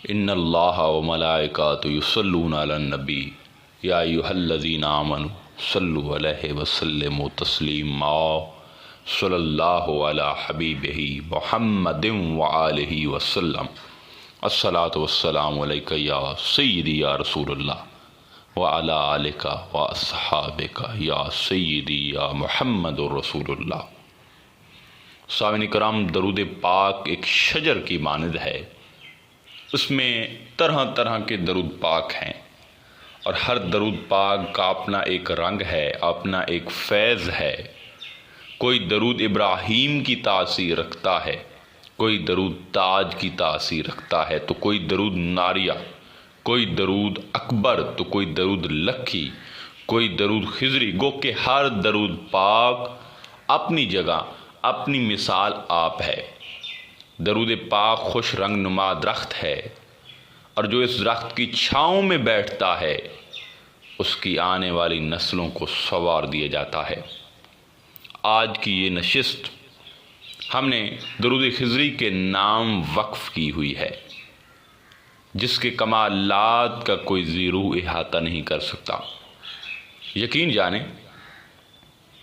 ان اللہ و ملائکۃ یصلون علی النبی یا ایھا الذین آمنوا صلوا علیہ وسلموا تسلیما صلی اللہ علی حبیبہ محمد وآلہ وسلم الصلاۃ والسلام علیک یا سیدی یا رسول اللہ وعلی آلک واصحابک یا سیدی یا محمد رسول اللہ۔ سامعین کرام، درود پاک ایک شجر کی مانند ہے، اس میں طرح طرح کے درود پاک ہیں، اور ہر درود پاک کا اپنا ایک رنگ ہے، اپنا ایک فیض ہے۔ کوئی درود ابراہیم کی تاثیر رکھتا ہے، کوئی درود تاج کی تاثیر رکھتا ہے، تو کوئی درود ناریہ، کوئی درود اکبر، تو کوئی درود لکھی، کوئی درود خضری۔ گو کہ ہر درود پاک اپنی جگہ اپنی مثال آپ ہے۔ درود پاک خوش رنگ نما درخت ہے، اور جو اس درخت کی چھاؤں میں بیٹھتا ہے اس کی آنے والی نسلوں کو سنوار دیا جاتا ہے۔ آج کی یہ نشست ہم نے درود خضری کے نام وقف کی ہوئی ہے، جس کے کمالات کا کوئی زیرو احاطہ نہیں کر سکتا۔ یقین جانیں،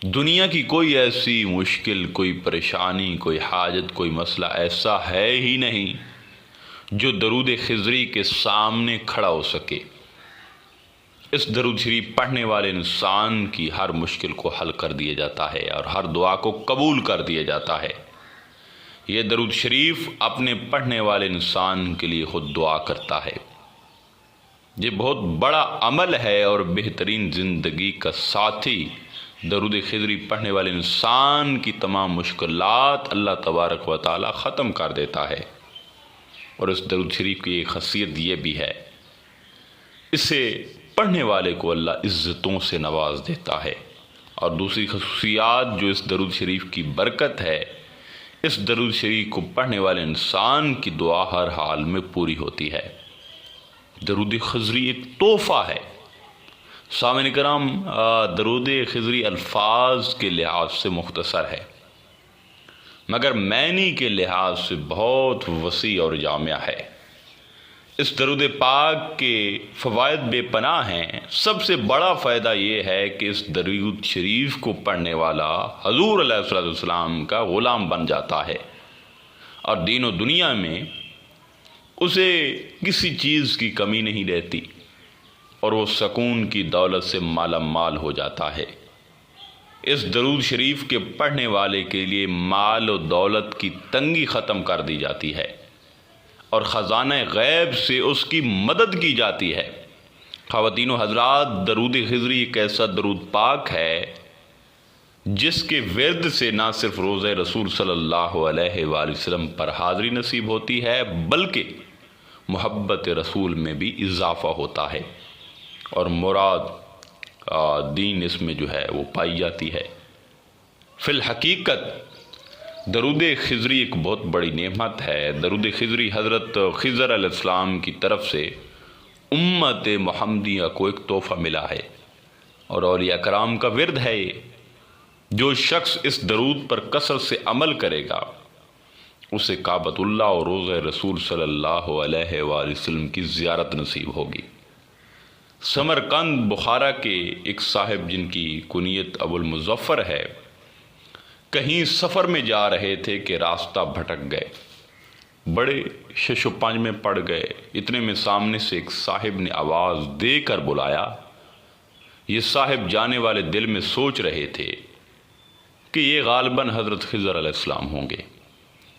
دنیا کی کوئی ایسی مشکل، کوئی پریشانی، کوئی حاجت، کوئی مسئلہ ایسا ہے ہی نہیں جو درود خضری کے سامنے کھڑا ہو سکے۔ اس درود شریف پڑھنے والے انسان کی ہر مشکل کو حل کر دیا جاتا ہے، اور ہر دعا کو قبول کر دیا جاتا ہے۔ یہ درود شریف اپنے پڑھنے والے انسان کے لیے خود دعا کرتا ہے۔ یہ بہت بڑا عمل ہے اور بہترین زندگی کا ساتھی۔ درود خضری پڑھنے والے انسان کی تمام مشکلات اللہ تبارک و تعالی ختم کر دیتا ہے۔ اور اس درود شریف کی ایک خاصیت یہ بھی ہے، اسے پڑھنے والے کو اللہ عزتوں سے نواز دیتا ہے۔ اور دوسری خصوصیات جو اس درود شریف کی برکت ہے، اس درود شریف کو پڑھنے والے انسان کی دعا ہر حال میں پوری ہوتی ہے۔ درود خضری ایک تحفہ ہے۔ سامعین کرام، درود خضری الفاظ کے لحاظ سے مختصر ہے، مگر معنی کے لحاظ سے بہت وسیع اور جامع ہے۔ اس درود پاک کے فوائد بے پناہ ہیں۔ سب سے بڑا فائدہ یہ ہے کہ اس درود شریف کو پڑھنے والا حضور علیہ الصلوۃ والسلام کا غلام بن جاتا ہے، اور دین و دنیا میں اسے کسی چیز کی کمی نہیں رہتی، اور وہ سکون کی دولت سے مالا مال ہو جاتا ہے۔ اس درود شریف کے پڑھنے والے کے لیے مال و دولت کی تنگی ختم کر دی جاتی ہے، اور خزانہ غیب سے اس کی مدد کی جاتی ہے۔ خواتین و حضرات، درود خضری ایک ایسا درود پاک ہے جس کے ورد سے نہ صرف روضہ رسول صلی اللہ علیہ وآلہ وسلم پر حاضری نصیب ہوتی ہے، بلکہ محبت رسول میں بھی اضافہ ہوتا ہے، اور مراد دین اس میں جو ہے وہ پائی جاتی ہے۔ فی الحقیقت درود خضری ایک بہت بڑی نعمت ہے۔ درود خضری حضرت خضر علیہ السلام کی طرف سے امت محمدیہ کو ایک تحفہ ملا ہے، اور اولیاء کرام کا ورد ہے یہ۔ جو شخص اس درود پر کثرت سے عمل کرے گا، اسے کعبۃ اللہ اور روضہ رسول صلی اللہ علیہ وآلہ وسلم کی زیارت نصیب ہوگی۔ سمرقند بخارا کے ایک صاحب جن کی کنیت ابو المظفر ہے، کہیں سفر میں جا رہے تھے کہ راستہ بھٹک گئے، بڑے شش و پنج میں پڑ گئے۔ اتنے میں سامنے سے ایک صاحب نے آواز دے کر بلایا۔ یہ صاحب جانے والے دل میں سوچ رہے تھے کہ یہ غالباً حضرت خضر علیہ السلام ہوں گے۔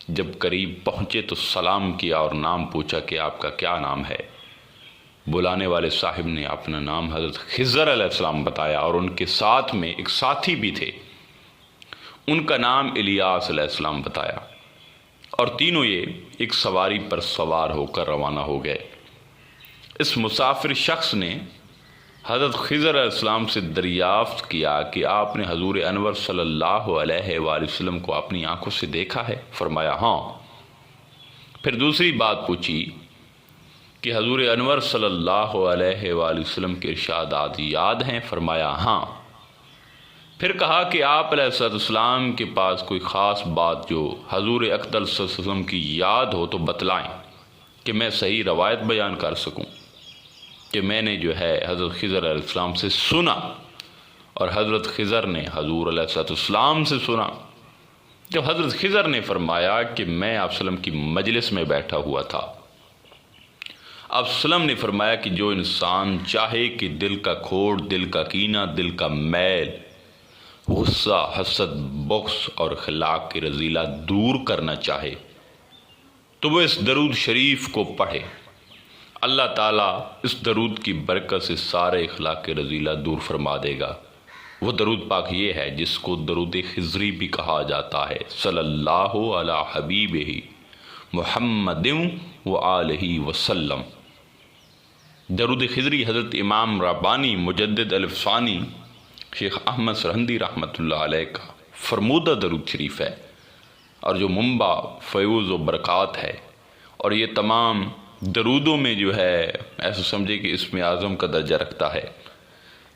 جب قریب پہنچے تو سلام کیا اور نام پوچھا کہ آپ کا کیا نام ہے۔ بلانے والے صاحب نے اپنا نام حضرت خضر علیہ السلام بتایا، اور ان کے ساتھ میں ایک ساتھی بھی تھے، ان کا نام الیاس علیہ السلام بتایا، اور تینوں یہ ایک سواری پر سوار ہو کر روانہ ہو گئے۔ اس مسافر شخص نے حضرت خضر علیہ السلام سے دریافت کیا کہ آپ نے حضور انور صلی اللہ علیہ وآلہ وسلم کو اپنی آنکھوں سے دیکھا ہے؟ فرمایا ہاں۔ پھر دوسری بات پوچھی کہ حضور انور صلی اللہ علیہ وآلہ وسلم کے ارشادات یاد ہیں؟ فرمایا ہاں۔ پھر کہا کہ آپ علیہ السلام کے پاس کوئی خاص بات جو حضور اقدس صلی اللہ علیہ وسلم کی یاد ہو تو بتلائیں۔ کہ میں صحیح روایت بیان کر سکوں کہ میں نے جو ہے حضرت خضر علیہ السلام سے سنا، اور حضرت خضر نے حضور علیہ السلام سے سنا۔ جب حضرت خضر نے فرمایا کہ میں آپ وسلم کی مجلس میں بیٹھا ہوا تھا، آپ وسلم نے فرمایا کہ جو انسان چاہے کہ دل کا کھوڑ، دل کا کینہ، دل کا میل، غصہ، حسد، بغض اور اخلاق کی رذیلہ دور کرنا چاہے تو وہ اس درود شریف کو پڑھے۔ اللہ تعالیٰ اس درود کی برکت سے سارے اخلاق کے رذیلہ دور فرما دے گا۔ وہ درود پاک یہ ہے جس کو درود خضری بھی کہا جاتا ہے، صلی اللہ علی حبیبہ محمد وآلہ وسلم۔ درود خضری حضرت امام ربانی مجدد الف ثانی شیخ احمد سرہندی رحمۃ اللہ علیہ کا فرمودہ درود شریف ہے، اور جو منبع فیوز و برکات ہے، اور یہ تمام درودوں میں جو ہے ایسا سمجھے کہ اسم اعظم کا درجہ رکھتا ہے،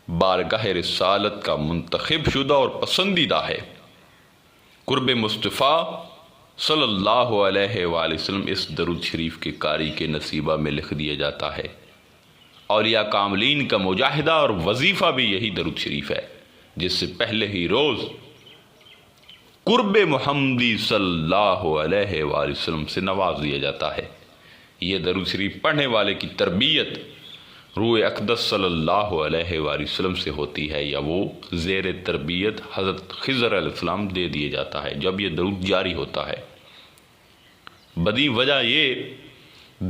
بارگاہ رسالت کا منتخب شدہ اور پسندیدہ ہے۔ قرب مصطفیٰ صلی اللہ علیہ وآلہ وسلم اس درود شریف کے قاری کے نصیبہ میں لکھ دیا جاتا ہے۔ اولیاء کاملین کا مجاہدہ اور وظیفہ بھی یہی درود شریف ہے، جس سے پہلے ہی روز قرب محمدی صلی اللہ علیہ وآلہ وسلم سے نواز دیا جاتا ہے۔ یہ درود شریف پڑھنے والے کی تربیت روح اقدس صلی اللہ علیہ وآلہ وسلم سے ہوتی ہے، یا وہ زیر تربیت حضرت خضر علیہ السلام دے دیے جاتا ہے جب یہ درود جاری ہوتا ہے۔ بدی وجہ یہ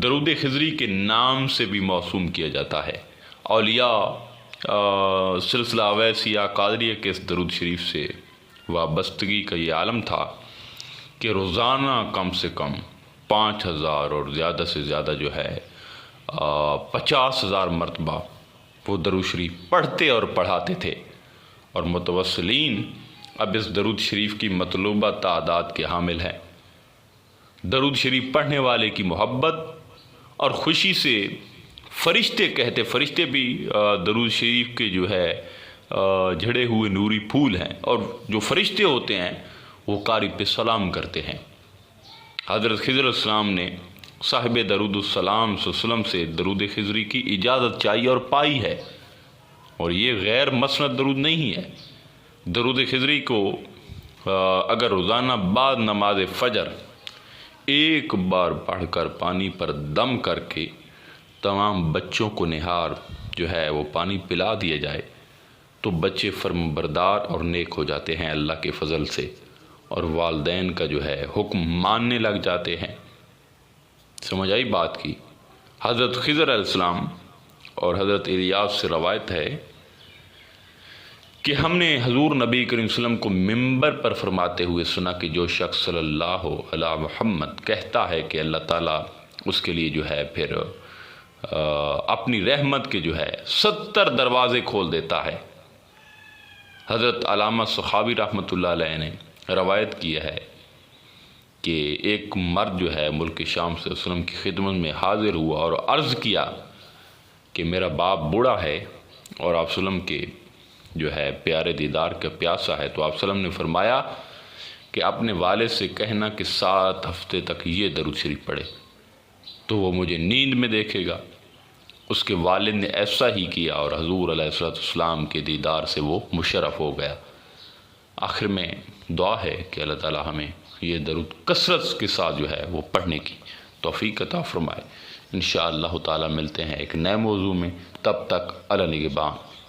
درود خضری کے نام سے بھی موسوم کیا جاتا ہے۔ اولیاء سلسلہ اویسیہ قادریہ کے اس درود شریف سے وابستگی کا یہ عالم تھا کہ روزانہ کم سے کم 5000 اور زیادہ سے زیادہ جو ہے 50,000 مرتبہ وہ درود شریف پڑھتے اور پڑھاتے تھے، اور متوسلین اب اس درود شریف کی مطلوبہ تعداد کے حامل ہیں۔ درود شریف پڑھنے والے کی محبت اور خوشی سے فرشتے کہتے، فرشتے بھی درود شریف کے جو ہے جھڑے ہوئے نوری پھول ہیں، اور جو فرشتے ہوتے ہیں وہ قاری پہ سلام کرتے ہیں۔ حضرت خضر علیہ السلام نے صاحب درود السلام صلی اللہ علیہ وسلم سے درود خضری کی اجازت چاہیے اور پائی ہے، اور یہ غیر مسند درود نہیں ہے۔ درود خضری کو اگر روزانہ بعد نماز فجر ایک بار پڑھ کر پانی پر دم کر کے تمام بچوں کو نہار جو ہے وہ پانی پلا دیا جائے تو بچے فرم بردار اور نیک ہو جاتے ہیں اللہ کے فضل سے، اور والدین کا جو ہے حکم ماننے لگ جاتے ہیں۔ سمجھ آئی بات کی؟ حضرت خضر علیہ السلام اور حضرت الیاس سے روایت ہے کہ ہم نے حضور نبی کریم صلی اللہ علیہ وسلم کو ممبر پر فرماتے ہوئے سنا کہ جو شخص صلی اللہ علی محمد کہتا ہے کہ اللہ تعالیٰ اس کے لیے جو ہے پھر اپنی رحمت کے جو ہے 70 دروازے کھول دیتا ہے۔ حضرت علامہ سخاوی رحمۃ اللہ علیہ نے روایت کیا ہے کہ ایک مرد جو ہے ملک شام سے وسلم کی خدمت میں حاضر ہوا اور عرض کیا کہ میرا باپ بوڑھا ہے اور آپ وسلم کے جو ہے پیارے دیدار کا پیاسا ہے، تو آپ وسلم نے فرمایا کہ اپنے والد سے کہنا کہ 7 ہفتے تک یہ درود شریف پڑھے تو وہ مجھے نیند میں دیکھے گا۔ اس کے والد نے ایسا ہی کیا اور حضور علیہ السلام کے دیدار سے وہ مشرف ہو گیا۔ آخر میں دعا ہے کہ اللہ تعالی ہمیں یہ درود کثرت کے ساتھ جو ہے وہ پڑھنے کی توفیق عطا فرمائے۔ انشاءاللہ تعالی ملتے ہیں ایک نئے موضوع میں، تب تک علی نگہبان۔